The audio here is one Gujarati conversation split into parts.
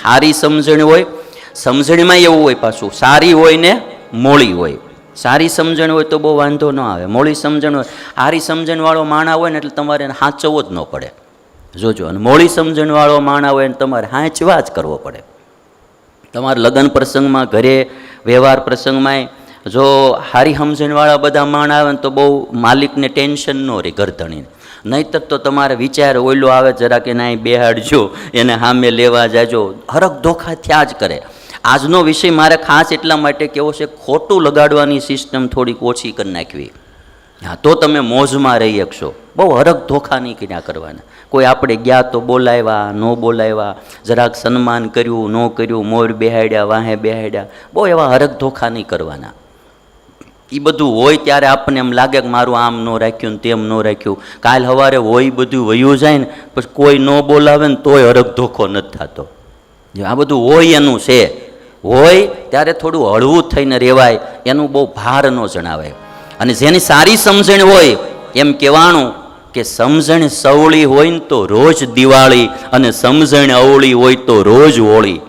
સારી સમજણ હોય, સમજણમાં એવું હોય પાછું સારી હોય ને મોળી હોય. સારી સમજણ હોય તો બહુ વાંધો ન આવે, મોળી સમજણ હોય, સારી સમજણવાળો માણા હોય ને એટલે તમારે એને સાચવવો જ ન પડે. જોજો, અને મોળી સમજણવાળો માણા હોય ને તમારે સાચવા જ કરવો પડે. તમારે લગ્ન પ્રસંગમાં, ઘરે વ્યવહાર પ્રસંગમાં જો સારી સમજણવાળા બધા માણ આવે ને તો બહુ માલિકને ટેન્શન ન રહે ગરધણીને. નહીંતર તો તમારે વિચાર ઓયલો આવે જરા કે ના બેહાડજો, એને સામે લેવા જાજો, હરખ ધોખા થયા જ કરે. આજનો વિષય મારે ખાસ એટલા માટે કેવો છે, ખોટું લગાડવાની સિસ્ટમ થોડીક ઓછી કરી નાખવી. હા, તો તમે મોજમાં રહી શકશો. બહુ હરખ ધોખા નહીં કર્યા કરવાના. કોઈ આપણે ગયા તો બોલાવ્યા, ન બોલાવ્યા, જરાક સન્માન કર્યું, ન કર્યું, મોર બેહાડ્યા, વાહે બેહાડ્યા, બહુ એવા હરખ ધોખા નહીં કરવાના. એ બધું હોય ત્યારે આપણને એમ લાગે કે મારું આમ ન રાખ્યું ને તેમ ન રાખ્યું. કાલ સવારે હોય બધું વયું જાય ને પછી કોઈ ન બોલાવે ને તોય હરખ ધોખો નથી થતો. આ બધું હોય એનું છે. હોય ત્યારે થોડું હળવું થઈને રહેવાય, એનું બહુ ભાર ન જણાવાય. અને જેની સારી સમજણ હોય એમ કહેવાનું કે સમજણ સવળી હોય ને તો રોજ દિવાળી, અને સમજણ અવળી હોય તો રોજ હોળી.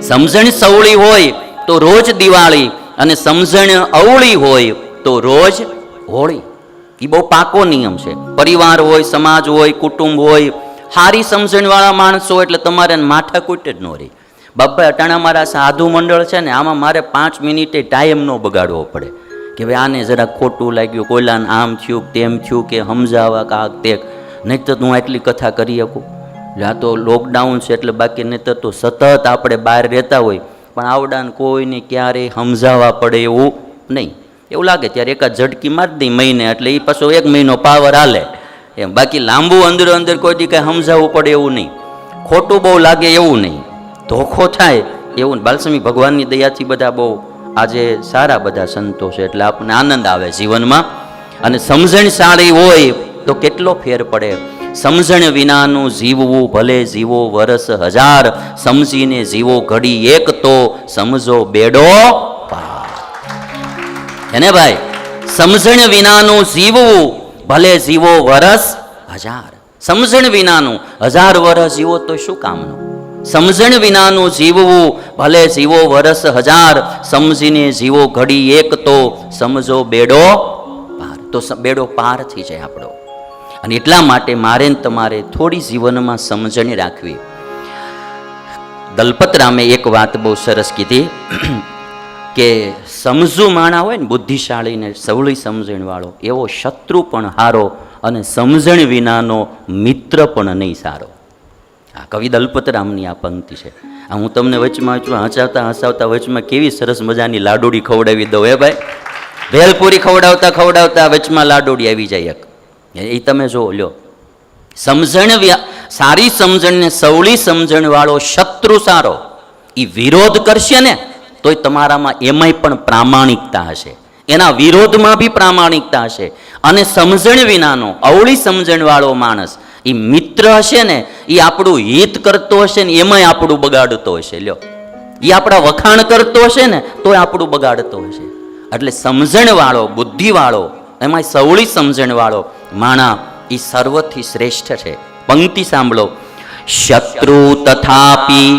સમજણ સવળી હોય તો રોજ દિવાળી, અને સમજણ અવળી હોય તો રોજ હોળી. એ બહુ પાકો નિયમ છે. પરિવાર હોય, સમાજ હોય, કુટુંબ હોય, સારી સમજણવાળા માણસો એટલે તમારે માથાકૂટ જ ન રહી. બાપા અટાણા મારા સાધુ મંડળ છે ને, આમાં મારે 5 મિનિટે ટાઈમ ન બગાડવો પડે કે ભાઈ આને જરા ખોટું લાગ્યું, કોઈલાને આમ થયું તેમ થયું, કે સમજાવવા કાંક તે. નહીં તો હું આટલી કથા કરી શકું. આ તો લોકડાઉન છે એટલે બાકી નહીં તો સતત આપણે બહાર રહેતા હોય પણ આવડાને કોઈને ક્યારેય સમજાવવા પડે એવું નહીં. એવું લાગે ત્યારે એકાદ ઝટકી મારી દઈ મહિને, એટલે એ પાછો 1 મહિનો પાવર હાલે એમ. બાકી લાંબુ અંદર અંદર કોઈ દી કાંઈ સમજાવવું પડે એવું નહીં, ખોટું બહુ લાગે એવું નહીં, ધોખો થાય એવું. બાલસ્વામી ભગવાનની દયાથી બધા બહુ આજે સારા બધા સંતો છે એટલે આપણને આનંદ આવે જીવનમાં. અને સમજણ સારી હોય તો કેટલો ફેર પડે. સમજણ વિનાનું જીવવું ભલે જીવો વરસ 1000, સમજીને જીવો ઘડી એક તો સમજો બેડો પાર. એને ભાઈ, સમજણ વિનાનું જીવવું ભલે જીવો વરસ 1000, સમજણ વિનાનું 1000 વર્ષ જીવો તો શું કામનું. સમજણ વિનાનું જીવવું ભલે જીવો વરસ 1000, સમજીને જીવો ઘડી એક તો સમજો બેડો પાર. તો બેડો પાર થઈ જાય આપણો. અને એટલા માટે મારે ને તમારે થોડી જીવનમાં સમજણ રાખવી. દલપતરામે એક વાત બહુ સરસ કીધી કે સમજુ માણા હોય ને, બુદ્ધિશાળી ને સવળી સમજણ વાળો, એવો શત્રુ પણ હારો અને સમજણ વિનાનો મિત્ર પણ નહીં સારો. આ કવિ દલપતરામની આ પંક્તિ છે. આ હું તમને વચમાં હસાવતા હસાવતા વચમાં કેવી સરસ મજાની લાડુડી ખવડાવી દઉં. હે ભાઈ, ભેલપુરી ખવડાવતા ખવડાવતા વચમાં લાડુડી આવી જાય. એ તમે જો લ્યો, સમજણ સારી સમજણ ને સવળી સમજણ વાળો શત્રુ સારો. એ વિરોધ કરશે ને તોય તમારામાં એમાંય પણ પ્રામાણિકતા હશે, એના વિરોધમાં બી પ્રામાણિકતા હશે. અને સમજણ વિનાનો અવળી સમજણ વાળો માણસ એ મિત્ર હશે ને, એ આપણું હિત કરતો હશે ને એમાંય આપણું બગાડતો હશે. લ્યો, એ આપણા વખાણ કરતો હશે ને તોય આપણું બગાડતો હશે. એટલે સમજણ વાળો, બુદ્ધિ વાળો, એમાં સવળી સમજણ વાળો માણા એ સર્વથી શ્રેષ્ઠ છે. પંક્તિ સાંભળો. શત્રુ તથાપી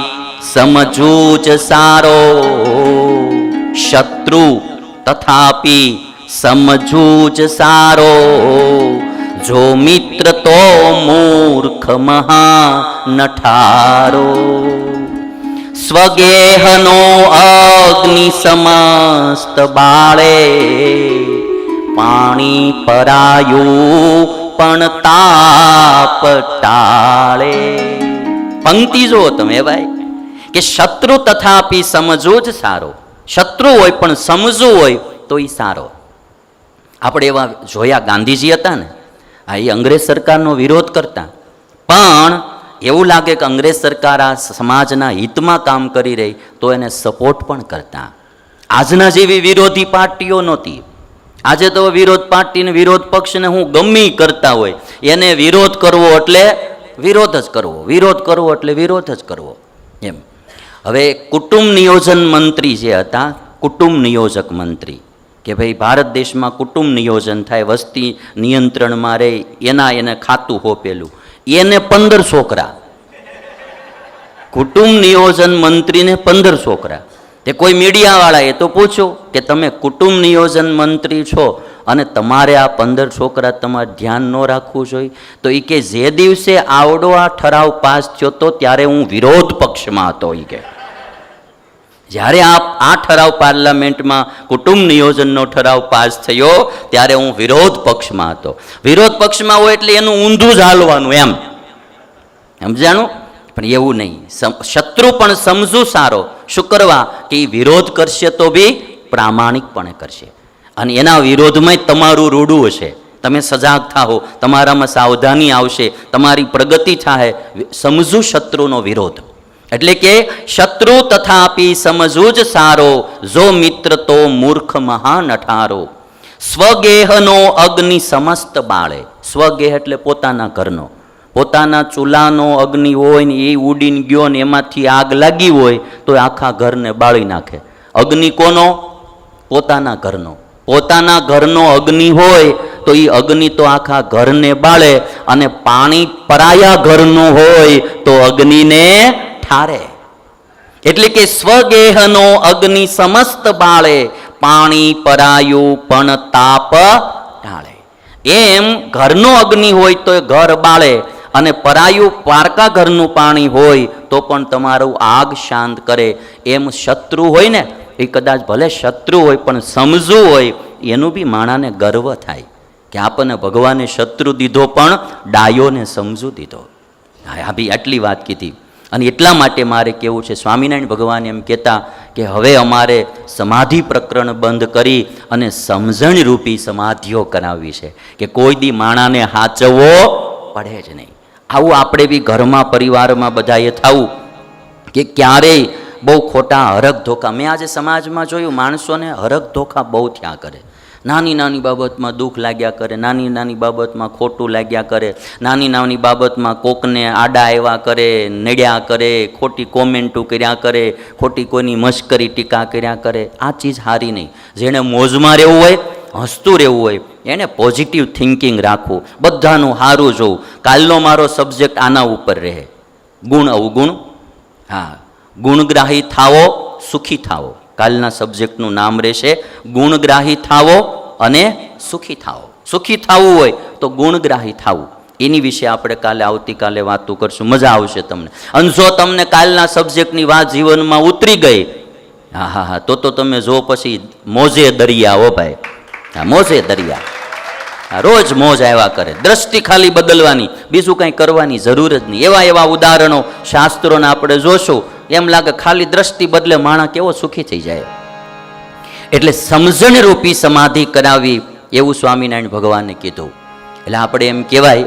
સમજૂ જ સારો, શત્રુ તથાપી સમજૂ જ સારો, જો મિત્ર તો મૂર્ખ મહા નઠારો, સ્વગેહનો અગ્નિ સમસ્ત બાળે, પાણી પરાયું પણ તાપ ટાળે. પંક્તિ જુઓ તમે ભાઈ કે શત્રુ તથાપી સમજવું જ સારો. શત્રુ હોય પણ સમજવું હોય તો એ સારો. આપણે એવા જોયા, ગાંધીજી હતા ને, એ અંગ્રેજ સરકારનો વિરોધ કરતા, પણ એવું લાગે કે અંગ્રેજ સરકાર આ સમાજના હિતમાં કામ કરી રહી તો એને સપોર્ટ પણ કરતા. આજના જેવી વિરોધી પાર્ટીઓ નહોતી. આજે તો વિરોધ પાર્ટીને, વિરોધ પક્ષને હું ગમી કરતા હોય, એને વિરોધ કરવો એટલે વિરોધ જ કરવો, વિરોધ કરવો એટલે વિરોધ જ કરવો એમ. હવે કુટુંબ નિયોજન મંત્રી જે હતા, કુટુંબ નિયોજક મંત્રી, કે ભાઈ ભારત દેશમાં કુટુંબ નિયોજન થાય, વસ્તી નિયંત્રણમાં રહે, એને ખાતું હોપેલું. એને 15 છોકરા. કુટુંબ નિયોજન મંત્રીને 15 છોકરા. તે કોઈ મીડિયાવાળાએ તો પૂછ્યું કે તમે કુટુંબ નિયોજન મંત્રી છો અને તમારે આ 15 છોકરા તમારે ધ્યાન ન રાખવું જોઈએ? તો એ કે જે દિવસે આવડો આ ઠરાવ પાસ થયો તો ત્યારે હું વિરોધ પક્ષમાં હતો. એ કે જ્યારે આ ઠરાવ પાર્લામેન્ટમાં કુટુંબ નિયોજનનો ઠરાવ પાસ થયો ત્યારે હું વિરોધ પક્ષમાં હતો. વિરોધ પક્ષમાં હોય એટલે એનું ઊંધું જ હાલવાનું, એમ સમજાણું? પણ એવું નહીં. શત્રુ પણ સમજુ સારો. શું કરવા? કે એ વિરોધ કરશે તો બી પ્રામાણિકપણે કરશે અને એના વિરોધમાં તમારું રૂડું હશે. તમે સજાગ થાઓ, તમારામાં સાવધાની આવશે, તમારી પ્રગતિ થાય. સમજુ શત્રુનો વિરોધ એટલે કે શત્રુ તથાપી સમજવું જ સારો, જો મિત્ર તો મૂર્ખ મહાન અઠારો. સ્વગેહનો અગ્નિ સમસ્ત બાળે. સ્વગેહ એટલે પોતાના ઘરનો. પોતાના ચૂલાનો અગ્નિ હોય ને એ ઉડીને ગયો ને એમાંથી આગ લાગી હોય તો આખા ઘરને બાળી નાખે. અગ્નિ કોનો? પોતાના ઘરનો. પોતાના ઘરનો અગ્નિ હોય તો એ અગ્નિ તો આખા ઘરને બાળે, અને પાણી પરાયા ઘરનું હોય તો અગ્નિને ઠારે. એટલે કે સ્વગેહનો અગ્નિ સમસ્ત બાળે, પાણી પરાયું પણ તાપ ટાળે. એમ ઘરનો અગ્નિ હોય તો ઘર બાળે, અને પરાયું પારકા ઘરનું પાણી હોય તો પણ તમારું આગ શાંત કરે. એમ શત્રુ હોય ને એ કદાચ ભલે શત્રુ હોય પણ સમજવું હોય એનું બી માણાને ગર્વ થાય કે આપણને ભગવાને શત્રુ દીધો પણ ડાયોને સમજુ દીધો. હા બી આટલી વાત કીધી. અને એટલા માટે મારે કહેવું છે, સ્વામિનારાયણ ભગવાન એમ કહેતા કે હવે અમારે સમાધિ પ્રકરણ બંધ કરી અને સમજણરૂપી સમાધિઓ કરાવવી છે કે કોઈ દી માણાને હાચવવો પડે જ નહીં. આવું આપણે બી ઘરમાં પરિવારમાં બધાએ થવું કે ક્યારેય બહુ ખોટા હરખ ધોખા. મેં આજે સમાજમાં જોયું માણસોને હરખ ધોખા બહુ થયા કરે. નાની નાની બાબતમાં દુઃખ લાગ્યા કરે, નાની નાની બાબતમાં ખોટું લાગ્યા કરે, નાની નાની બાબતમાં કોકને આડા આવ્યા કરે, નડ્યા કરે, ખોટી કોમેન્ટો કર્યા કરે, ખોટી કોઈની મશ્કરી ટીકા કર્યા કરે. આ ચીજ સારી નહીં. જેણે મોજમાં રહેવું હોય, હસતું રહેવું હોય, એને પોઝિટિવ થિંકિંગ રાખવું, બધાનું સારું જોવું. કાલનો મારો સબ્જેક્ટ આના ઉપર રહે, ગુણ અવગુણ. હા, ગુણગ્રાહી થાવો, સુખી થાવો. કાલના સબ્જેક્ટનું નામ રહેશે ગુણગ્રાહી થાવો અને સુખી થાવો. સુખી થવું હોય તો ગુણગ્રાહી થવું. એની વિશે આપણે કાલે આવતીકાલે વાતો કરશું. મજા આવશે તમને. અને જો તમને કાલના સબ્જેક્ટની વાત જીવનમાં ઉતરી ગઈ, હા હા હા, તો તમે જો પછી મોજે દરિયા. હો ભાઈ, હા, મોજે દરિયા. રોજ મોજ આવ્યા કરે. દ્રષ્ટિ ખાલી બદલવાની, બીજું કંઈ કરવાની જરૂર જ નહીં. એવા એવા ઉદાહરણો શાસ્ત્રોને આપણે જોશું, એમ લાગે ખાલી દ્રષ્ટિ બદલે માણસ કેવો સુખી થઈ જાય. એટલે સમજણરૂપી સમાધિ કરાવી એવું સ્વામિનારાયણ ભગવાને કીધું. એટલે આપણે એમ કહેવાય